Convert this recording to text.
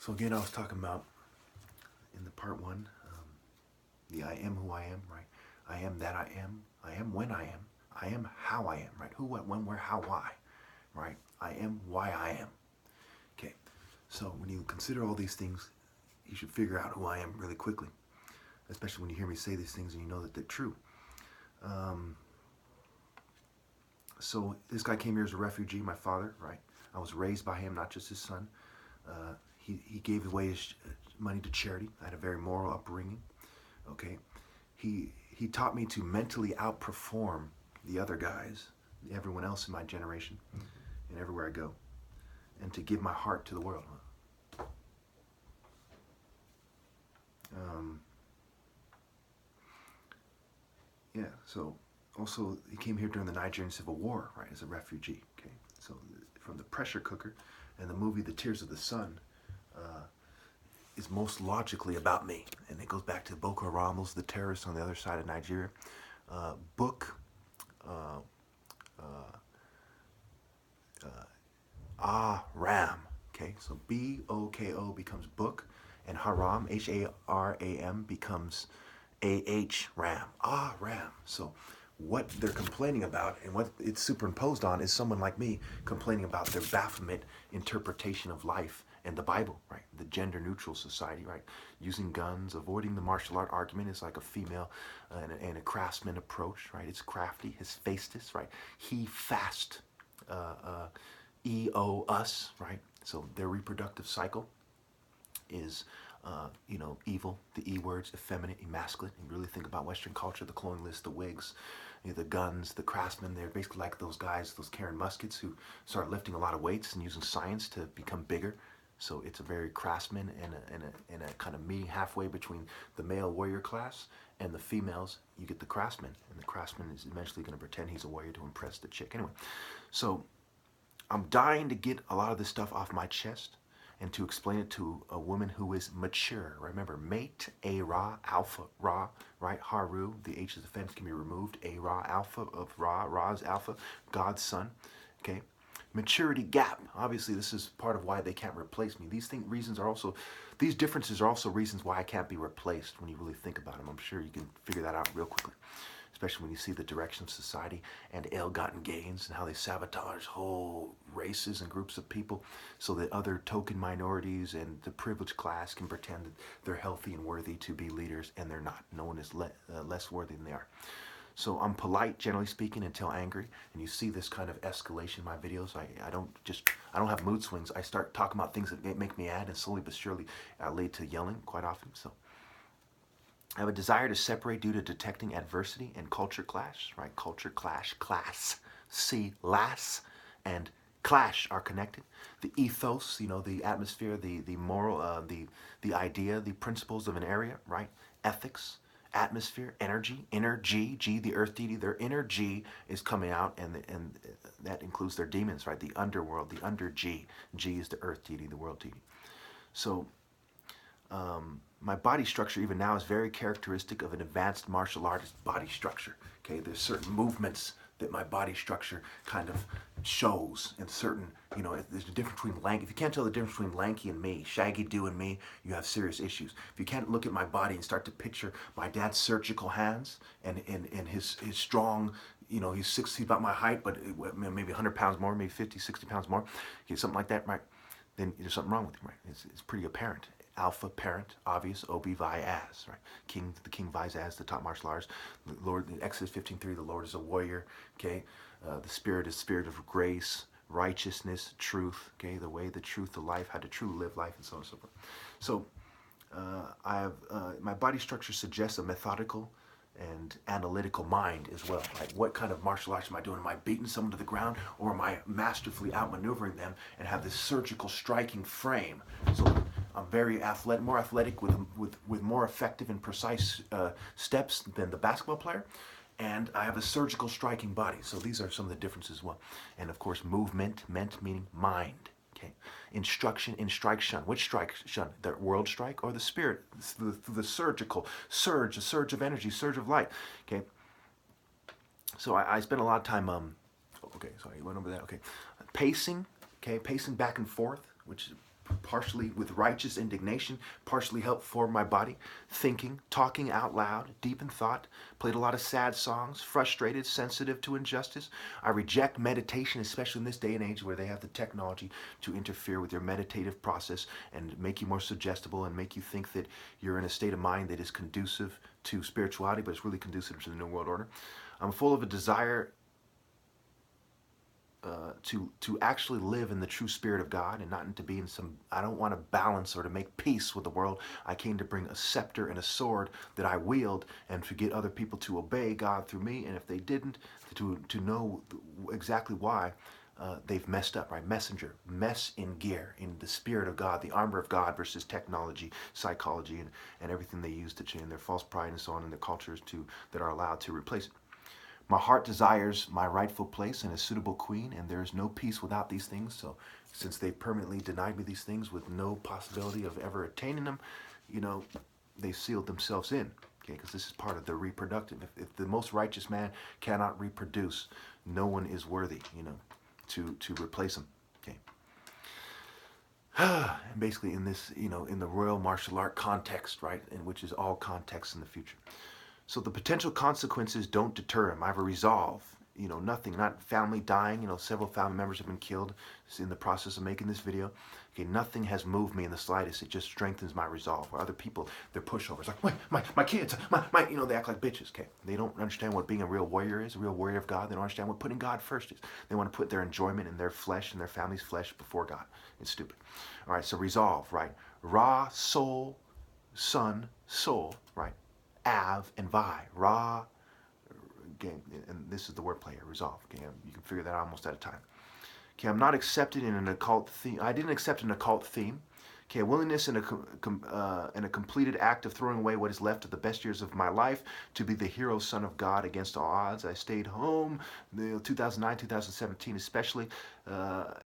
So again, I was talking about in the part one, the I am who I am, right? I am that I am when I am how I am, right? Who, what, when, where, how, why, right? I am why I am. Okay, so when you consider all these things, you should figure out who I am really quickly, especially when you hear me say these things and you know that they're true. So this guy came here as a refugee, my father, right? I was raised by him, not just his son. He gave away his money to charity. I had a very moral upbringing. Okay, he taught me to mentally outperform the other guys, everyone else in my generation, and everywhere I go, and to give my heart to the world. Yeah. So also he came here during the Nigerian Civil War, right, as a refugee. Okay. So from the pressure cooker, and the movie The Tears of the Sun is most logically about me, and it goes back to Boko Haram, the terrorists on the other side of Nigeria. Book Ram. Okay, so Boko becomes book, and Haram, Haram, becomes Ram. Ram. So what they're complaining about and what it's superimposed on is someone like me complaining about their Baphomet interpretation of life and the Bible, right? The gender neutral society, right? Using guns, avoiding the martial art argument is like a female and a craftsman approach, right? It's crafty, his faceless, right? He fast, us, right? So their reproductive cycle is, evil, the E words, effeminate, emasculate. You really think about Western culture, the colonialists, the wigs, the guns, the craftsmen. They're basically like those guys, those carrying muskets who start lifting a lot of weights and using science to become bigger. So it's a very craftsman and a kind of meeting halfway between the male warrior class and the females. You get the craftsman, and the craftsman is eventually going to pretend he's a warrior to impress the chick. Anyway, so I'm dying to get a lot of this stuff off my chest and to explain it to a woman who is mature. Remember, mate, A-Ra, alpha, Ra, right? Haru, the H's offense can be removed. A-Ra, alpha of Ra, Ra's alpha, God's son, okay? Maturity gap. Obviously, this is part of why they can't replace me. These these differences are also reasons why I can't be replaced when you really think about them. I'm sure you can figure that out real quickly, especially when you see the direction of society and ill-gotten gains and how they sabotage whole races and groups of people so that other token minorities and the privileged class can pretend that they're healthy and worthy to be leaders, and they're not. No one is less worthy than they are. So I'm polite, generally speaking, until angry, and you see this kind of escalation in my videos. I don't have mood swings. I start talking about things that make me mad, and slowly but surely lead to yelling quite often. So I have a desire to separate due to detecting adversity and culture clash, right? Culture clash, class, lass, and clash are connected. The ethos, the atmosphere, the moral, the idea, the principles of an area, right? Ethics, atmosphere, energy, inner G, the earth deity, their inner G is coming out, and that includes their demons, right? The underworld, the under G. G is the earth deity, the world deity. So my body structure even now is very characteristic of an advanced martial artist body structure. Okay, there's certain movements that my body structure kind of shows, and certain, there's a difference between lanky. If you can't tell the difference between lanky and me, Shaggy Doo and me, you have serious issues. If you can't look at my body and start to picture my dad's surgical hands and his strong, he's 6 feet about my height, but maybe 100 pounds more, maybe 50, 60 pounds more, okay, something like that, right? Then there's something wrong with him, right? It's pretty apparent. Alpha, parent, obvious, Obi, Vi, as, right? The king vies as the top martial artist. The Lord, in Exodus 15:3, the Lord is a warrior, okay? The Spirit is spirit of grace, righteousness, truth, okay? The way, the truth, the life, how to truly live life, and so on and so forth. So I have, my body structure suggests a methodical and analytical mind as well. Like, what kind of martial arts am I doing? Am I beating someone to the ground, or am I masterfully outmaneuvering them and have this surgical striking frame? So I'm very athletic, more athletic with more effective and precise steps than the basketball player. And I have a surgical striking body. So these are some of the differences as well. And of course, movement, ment meaning mind. Okay. Instruction, instruction. Which strike? The world strike or the spirit? The surgical surge, a surge of energy, surge of light. Okay. So I spent a lot of time. Okay, sorry, I went over that. Okay, pacing. Okay, pacing back and forth, which partially with righteous indignation, partially helped form my body, thinking, talking out loud, deep in thought, played a lot of sad songs, frustrated, sensitive to injustice. I reject meditation, especially in this day and age where they have the technology to interfere with your meditative process and make you more suggestible and make you think that you're in a state of mind that is conducive to spirituality, but it's really conducive to the New World Order. I'm full of a desire to actually live in the true spirit of God and not to be in some, I don't want to balance or to make peace with the world. I came to bring a scepter and a sword that I wield and to get other people to obey God through me. And if they didn't, to know exactly why they've messed up, right? Messenger, mess in gear, in the spirit of God, the armor of God versus technology, psychology, and everything they use to change their false pride and so on in their cultures that are allowed to replace it. My heart desires my rightful place and a suitable queen, and there is no peace without these things. So since they permanently denied me these things with no possibility of ever attaining them, they sealed themselves in. Okay, because this is part of the reproductive. If the most righteous man cannot reproduce, no one is worthy, to replace him. Okay. And basically in this, in the royal martial art context, right, in which is all context in the future. So the potential consequences don't deter him. I have a resolve. Nothing, not family dying. Several family members have been killed in the process of making this video. Okay, nothing has moved me in the slightest. It just strengthens my resolve. Or other people, they're pushovers. Like, my kids, they act like bitches. Okay, they don't understand what being a real warrior is, a real warrior of God. They don't understand what putting God first is. They want to put their enjoyment in their flesh and their family's flesh before God. It's stupid. All right, so resolve, right? Ra, soul, sun, soul, right? Av and Vi, Ra, okay, and this is the wordplay here, resolve. Okay, you can figure that out almost at a time. Okay, I'm not accepted in an occult theme. I didn't accept an occult theme. Okay, a willingness and a completed act of throwing away what is left of the best years of my life to be the hero son of God against all odds. I stayed home, 2009, 2017 especially.